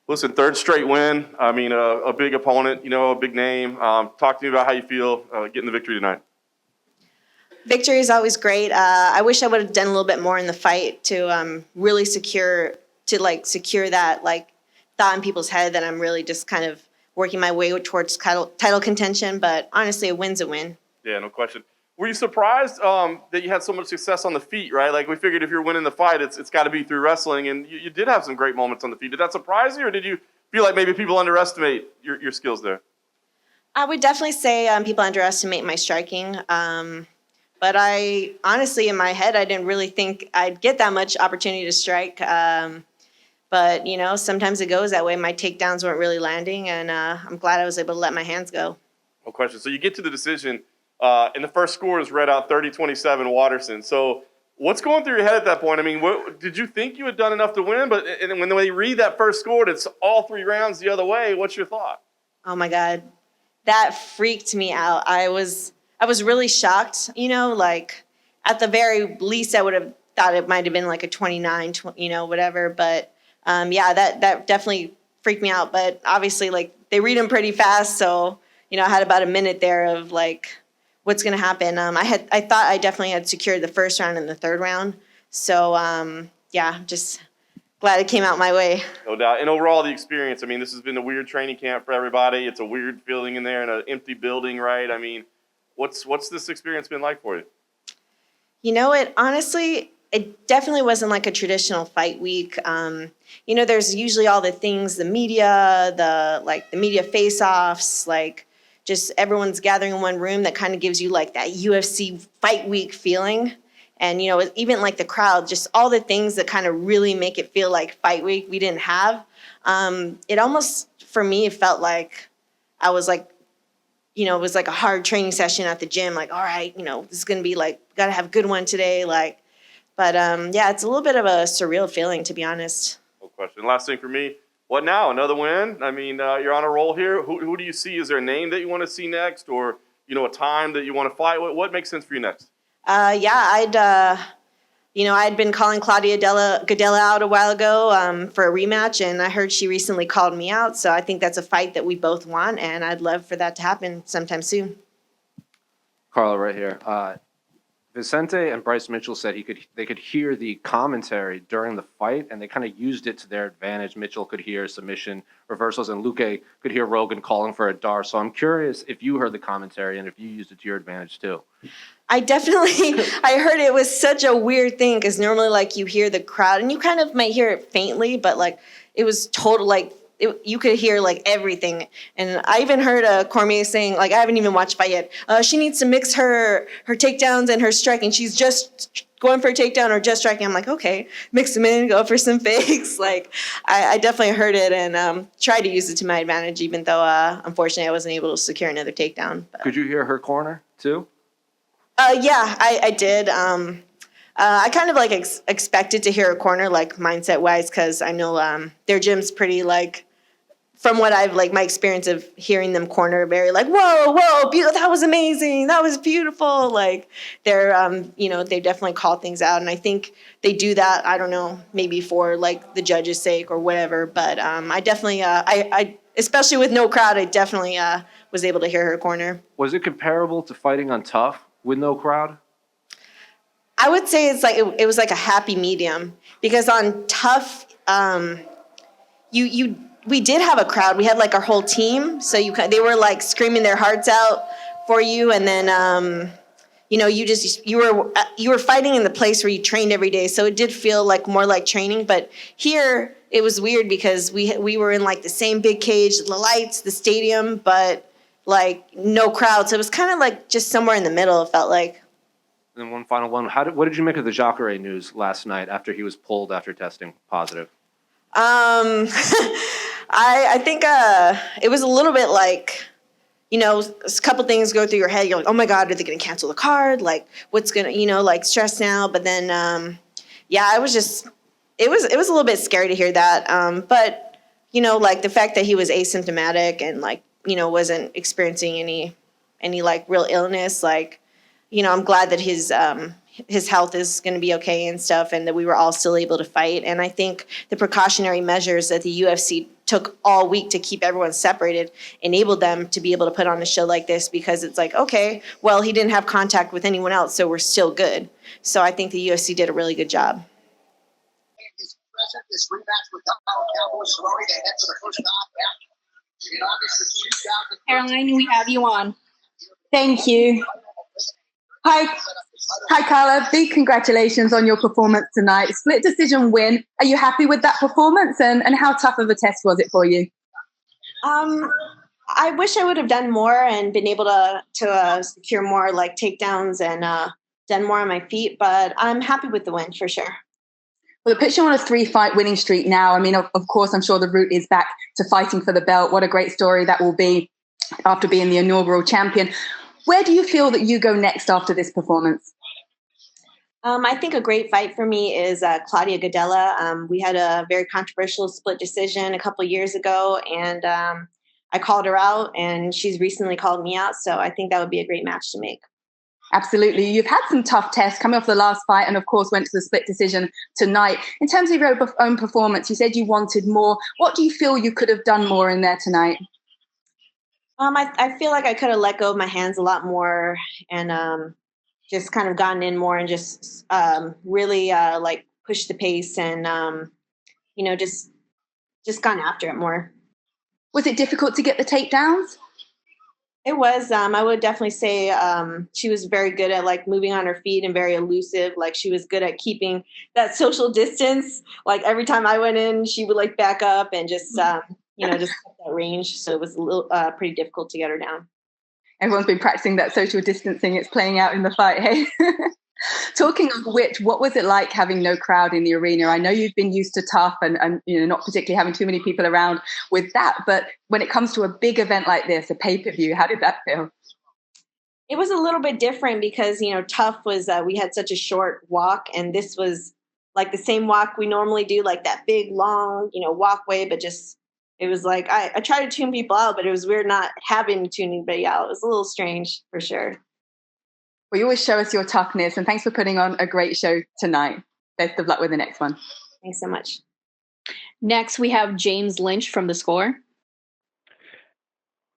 Listen, third straight win. I mean, a big opponent, a big name. Talk to me about how you feel getting the victory tonight. Victory is always great. I wish I would have done a little bit more in the fight to really secure that thought in people's head that I'm really just kind of working my way towards title contention. But honestly, a win's a win. Yeah, no question. Were you surprised that you had so much success on the feet, right? Like, we figured if you're winning the fight, it's got to be through wrestling, and you did have some great moments on the feet. Did that surprise you, or did you feel like maybe people underestimate your skills there? I would definitely say people underestimate my striking. But I honestly, in my head, I didn't really think I'd get that much opportunity to strike. But, sometimes it goes that way. My takedowns weren't really landing, and I'm glad I was able to let my hands go. No question. So you get to the decision, and the first score is read out 30-27 Waterson. So what's going through your head at that point? I mean, did you think you had done enough to win? But when they read that first score, it's all 3 rounds the other way. What's your thought? Oh, my God. That freaked me out. I was really shocked, at the very least I would have thought it might have been like a 29, whatever. But that definitely freaked me out. But obviously, they read them pretty fast. So, I had about a minute there of what's going to happen. I thought I definitely had secured the first round and the third round. So, just glad it came out my way. No doubt. And overall, the experience, I mean, this has been a weird training camp for everybody. It's a weird feeling in there in an empty building, right? I mean, what's this experience been like for you? Honestly, it definitely wasn't like a traditional fight week. There's usually all the things, the media, the media face-offs, just everyone's gathering in one room that kind of gives you that UFC fight week feeling. And, even the crowd, just all the things that kind of really make it feel like fight week we didn't have. It almost, for me, it felt like I was it was like a hard training session at the gym. All right, this is going to be got to have a good one today. But it's a little bit of a surreal feeling, to be honest. No question. Last thing for me, what now? Another win? I mean, you're on a roll here. Who do you see? Is there a name that you want to see next, or a time that you want to fight? What makes sense for you next? I'd been calling Claudia Gadelha out a while ago for a rematch, and I heard she recently called me out. So I think that's a fight that we both want, and I'd love for that to happen sometime soon. Carla, right here. Vicente and Bryce Mitchell said they could hear the commentary during the fight, and they kind of used it to their advantage. Mitchell could hear submission reversals, and Luque could hear Rogan calling for a dar. So I'm curious if you heard the commentary and if you used it to your advantage too. I heard it was such a weird thing because normally you hear the crowd and you kind of might hear it faintly, but it was total you could hear everything. And I even heard Cormier saying I haven't even watched fight yet. She needs to mix her takedowns and her striking. She's just going for a takedown or just striking. I'm okay, mix them in, go for some fakes. I definitely heard it and tried to use it to my advantage, even though unfortunately I wasn't able to secure another takedown. But. Could you hear her corner too? I did. I kind of expected to hear a corner mindset wise because I know their gym's pretty from what I've my experience of hearing them corner very whoa that was amazing, that was beautiful. They're they definitely call things out, and I think they do that. I don't know, maybe for the judges' sake or whatever, but I definitely I especially with no crowd, I definitely was able to hear her corner. Was it comparable to fighting on Tough with no crowd? I would say it's it was a happy medium because on Tough, we did have a crowd. We had our whole team, so they were screaming their hearts out for you, and then you were fighting in the place where you trained every day, so it did feel more like training. But here it was weird because we were in the same big cage, the lights, the stadium, but no crowd, so it was kind of just somewhere in the middle. It felt like. And one final one. What did you make of the Jacare news last night after he was pulled after testing positive? I think it was a little bit a couple things go through your head. You're oh my God, are they going to cancel the card? What's going to, stress now? But then, it was it was a little bit scary to hear that. But, the fact that he was asymptomatic and wasn't experiencing any real illness, I'm glad that his health is going to be okay and stuff, and that we were all still able to fight. And I think the precautionary measures that the UFC took all week to keep everyone separated enabled them to be able to put on a show like this, because it's like, okay, well, he didn't have contact with anyone else, so we're still good. So I think the UFC did a really good job. This rematch with Cowboy Cerrone to head to the first knockout in August of 2000. Caroline, we have you on. Thank you. Hi, Carla. Big congratulations on your performance tonight. Split decision win. Are you happy with that performance? And how tough of a test was it for you? I wish I would have done more and been able to secure more like takedowns and done more on my feet, but I'm happy with the win for sure. Well, it puts you on a 3-fight winning streak now. I mean, of course, I'm sure the route is back to fighting for the belt. What a great story that will be after being the inaugural champion. Where do you feel that you go next after this performance? I think a great fight for me is Claudia Gadelha. We had a very controversial split decision a couple years ago, and I called her out, and she's recently called me out. So I think that would be a great match to make. Absolutely. You've had some tough tests coming off the last fight and, of course, went to the split decision tonight. In terms of your own performance, you said you wanted more. What do you feel you could have done more in there tonight? I feel like I could have let go of my hands a lot more and just kind of gotten in more and just really like pushed the pace and, just gone after it more. Was it difficult to get the takedowns? It was. I would definitely say she was very good at like moving on her feet and very elusive. Like she was good at keeping that social distance. Like every time I went in, she would like back up and just, just keep that range. So it was a little pretty difficult to get her down. Everyone's been practicing that social distancing. It's playing out in the fight, hey? Talking of which, what was it like having no crowd in the arena? I know you've been used to tough and not particularly having too many people around with that, but when it comes to a big event like this, a pay-per-view, how did that feel? It was a little bit different because, tough was we had such a short walk, and this was like the same walk we normally do, like that big, long, walkway, but just it was like I tried to tune people out, but it was weird not having to tune anybody out. It was a little strange for sure. Well, you always show us your toughness, and thanks for putting on a great show tonight. Best of luck with the next one. Thanks so much. Next, we have James Lynch from The Score.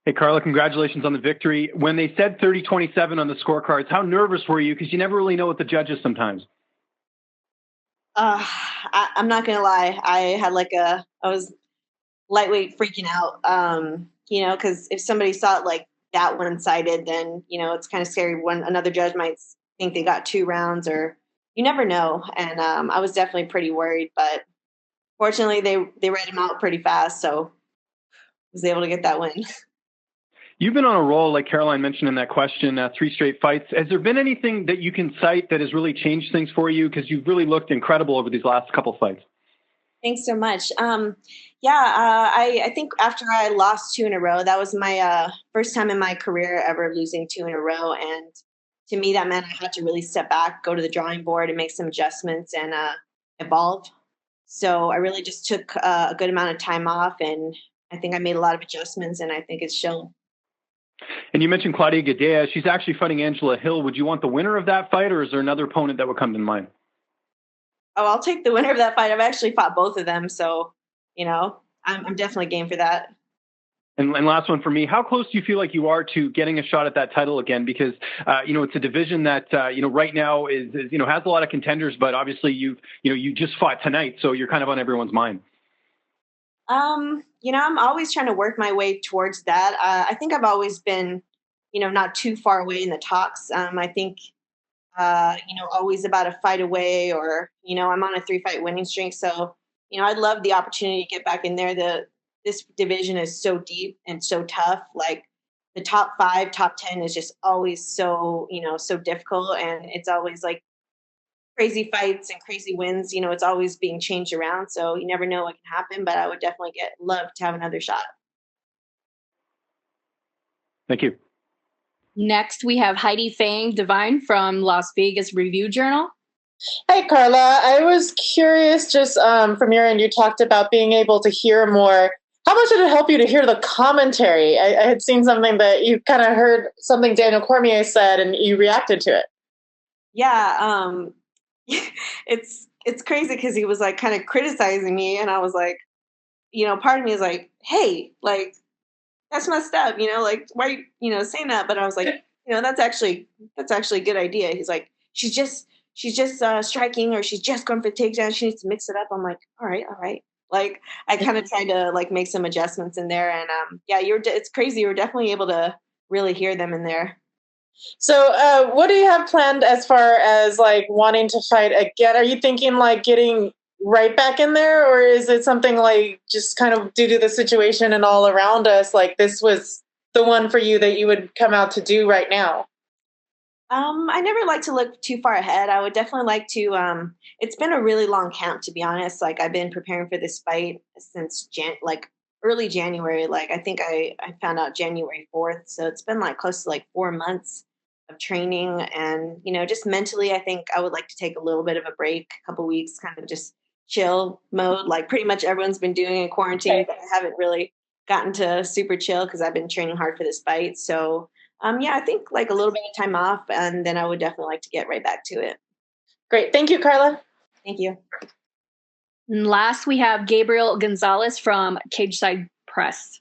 Hey, Carla, congratulations on the victory. When they said 30-27 on the scorecards, how nervous were you? Because you never really know with the judges sometimes. I'm not going to lie. I was lightweight freaking out, because if somebody saw it like that one-sided, then it's kind of scary when another judge might think they got 2 rounds, or you never know. And I was definitely pretty worried, but fortunately they read him out pretty fast, so I was able to get that win. You've been on a roll, like Caroline mentioned in that question, 3 straight fights. Has there been anything that you can cite that has really changed things for you? Because you've really looked incredible over these last couple fights. Thanks so much. I think after I lost 2 in a row, that was my first time in my career ever losing 2 in a row. And to me, that meant I had to really step back, go to the drawing board and make some adjustments and evolve. So I really just took a good amount of time off, and I think I made a lot of adjustments, and I think it's shown. And you mentioned Claudia Gadelha. She's actually fighting Angela Hill. Would you want the winner of that fight, or is there another opponent that would come to mind? Oh, I'll take the winner of that fight. I've actually fought both of them, so I'm definitely game for that. And last one for me, how close do you feel like you are to getting a shot at that title again? Because it's a division that right now is has a lot of contenders, but obviously you just fought tonight, so you're kind of on everyone's mind. I'm always trying to work my way towards that. I think I've always been, not too far away in the talks. I think, always about a fight away, or, I'm on a 3-fight winning streak. So, I'd love the opportunity to get back in there. This division is so deep and so tough. Like the top 5, top 10 is just always so, so difficult. And it's always like crazy fights and crazy wins. It's always being changed around. So you never know what can happen, but I would definitely love to have another shot. Thank you. Next, we have Heidi Fang Devine from Las Vegas Review-Journal. Hi, Carla. I was curious, just from your end, you talked about being able to hear more. How much did it help you to hear the commentary? I had seen something that you kind of heard something Daniel Cormier said and you reacted to it. Yeah, it's crazy because he was like kind of criticizing me, and I was like, part of me is like, hey, like that's messed up, like why are you, saying that? But I was like, that's actually a good idea. He's like, she's just striking, or she's just going for takedown. She needs to mix it up. I'm like, all right. Like I kind of tried to like make some adjustments in there, and yeah, it's crazy. You were definitely able to really hear them in there. So, what do you have planned as far as like wanting to fight again? Are you thinking like getting right back in there, or is it something like just kind of due to the situation and all around us, like this was the one for you that you would come out to do right now? I never like to look too far ahead. I would definitely like to. It's been a really long camp, to be honest. Like I've been preparing for this fight since like early January. Like I think I found out January 4th, so it's been like close to like 4 months of training, and just mentally, I think I would like to take a little bit of a break, a couple weeks, kind of just chill mode, like pretty much everyone's been doing in quarantine, but I haven't really gotten to super chill because I've been training hard for this fight. So yeah, I think like a little bit of time off, and then I would definitely like to get right back to it. Great. Thank you, Carla. Thank you. And last, we have Gabriel Gonzalez from Cage Side Press.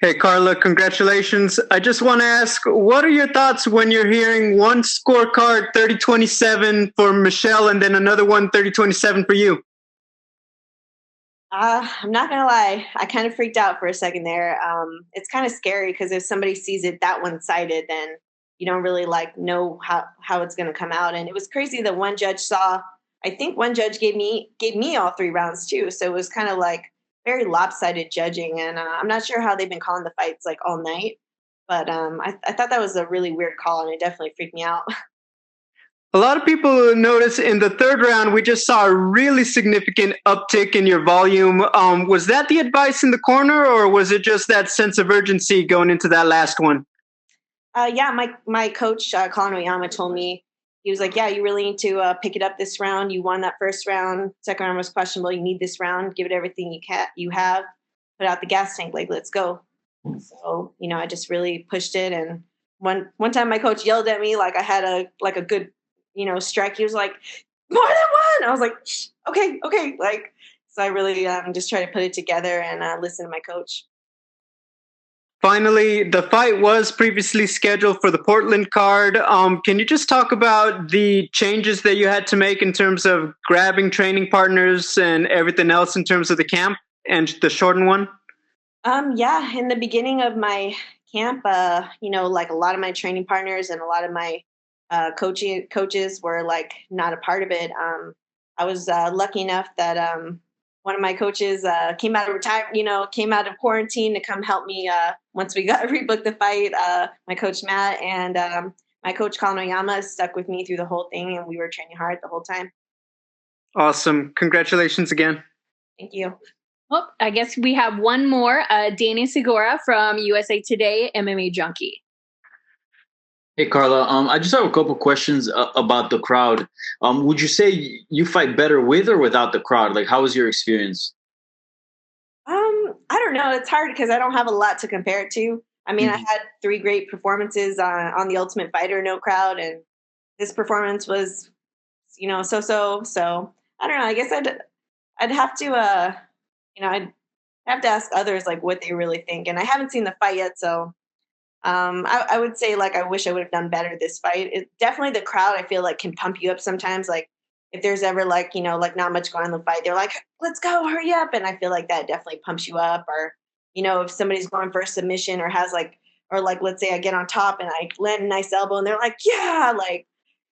Hey, Carla, congratulations. I just want to ask, what are your thoughts when you're hearing one scorecard 30-27 for Michelle and then another one 30-27 for you? I'm not gonna lie, I kind of freaked out for a second there. It's kind of scary because if somebody sees it that one-sided, then you don't really like know how it's gonna come out. And it was crazy that one judge saw. I think one judge gave me all 3 rounds too, so it was kind of like very lopsided judging. And I'm not sure how they've been calling the fights like all night, but I thought that was a really weird call, and it definitely freaked me out. A lot of people notice in the third round, we just saw a really significant uptick in your volume. Was that the advice in the corner, or was it just that sense of urgency going into that last one? Yeah, my coach, Colin Oyama, told me, he was like, yeah, you really need to pick it up this round. You won that first round. Second round was questionable. You need this round. Give it everything you have. Put out the gas tank. Like, let's go. So, I just really pushed it. And one time my coach yelled at me like I had a good, strike. He was like, more than one. I was like, okay. Like, so I really just try to put it together and listen to my coach. Finally, the fight was previously scheduled for the Portland card. Can you just talk about the changes that you had to make in terms of grabbing training partners and everything else in terms of the camp and the shortened one? Yeah, in the beginning of my camp, like a lot of my training partners and a lot of my coaches were like not a part of it. I was lucky enough that one of my coaches came out of quarantine to come help me once we got rebooked the fight. My coach Matt and my coach Colin Oyama stuck with me through the whole thing, and we were training hard the whole time. Awesome. Congratulations again. Thank you. Well, I guess we have one more. Danny Segura from USA Today, MMA Junkie. Hey, Carla. I just have a couple questions about the crowd. Would you say you fight better with or without the crowd? Like, how was your experience? I don't know. It's hard because I don't have a lot to compare it to. I mean, I had 3 great performances on The Ultimate Fighter, no crowd, and this performance was, so. So I don't know. I guess I'd have to, I'd have to ask others like what they really think. And I haven't seen the fight yet, so I would say like I wish I would have done better this fight. Definitely the crowd, I feel like, can pump you up sometimes. Like if there's ever like like not much going on in the fight, they're like, let's go, hurry up, and I feel like that definitely pumps you up. Or if somebody's going for a submission or has let's say I get on top and I land a nice elbow and they're like, yeah, like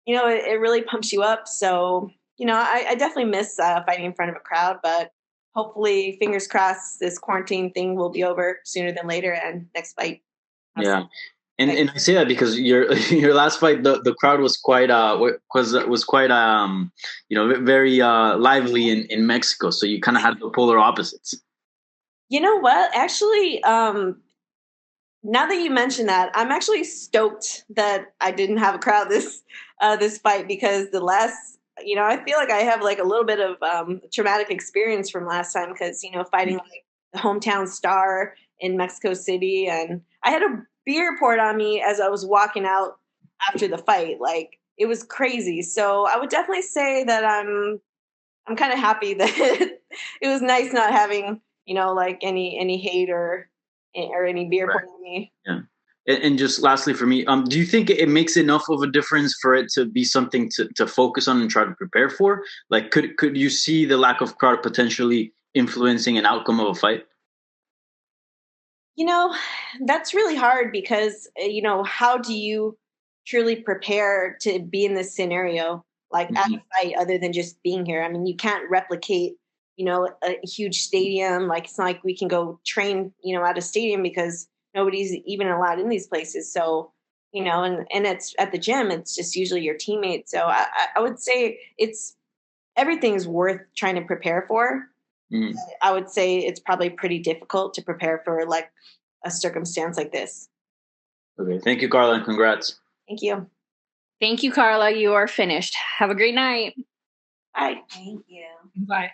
it really pumps you up. So I definitely miss fighting in front of a crowd, but hopefully, fingers crossed, this quarantine thing will be over sooner than later and next fight. Yeah. And I say that because your last fight, the crowd was quite very lively in Mexico. So you kind of had the polar opposites. You know what? Actually, now that you mention that, I'm actually stoked that I didn't have a crowd this fight, because the last, I feel like I have like a little bit of traumatic experience from last time because fighting like the hometown star in Mexico City, and I had a beer poured on me as I was walking out after the fight. Like, it was crazy. So I would definitely say that I'm kind of happy that it was nice not having, like any hate or any beer Right. poured on me. Yeah. And just lastly for me, do you think it makes enough of a difference for it to be something to focus on and try to prepare for? Like, could you see the lack of crowd potentially influencing an outcome of a fight? That's really hard because, how do you truly prepare to be in this scenario, like at a fight, other than just being here? I mean, you can't replicate, a huge stadium. Like, it's not like we can go train, at a stadium because nobody's even allowed in these places. So, and it's at the gym, it's just usually your teammates. So I would say everything's worth trying to prepare for. Mm. I would say it's probably pretty difficult to prepare for like a circumstance like this. Okay. Thank you, Carla, and congrats. Thank you. Thank you, Carla. You are finished. Have a great night. Bye. Thank you. Bye.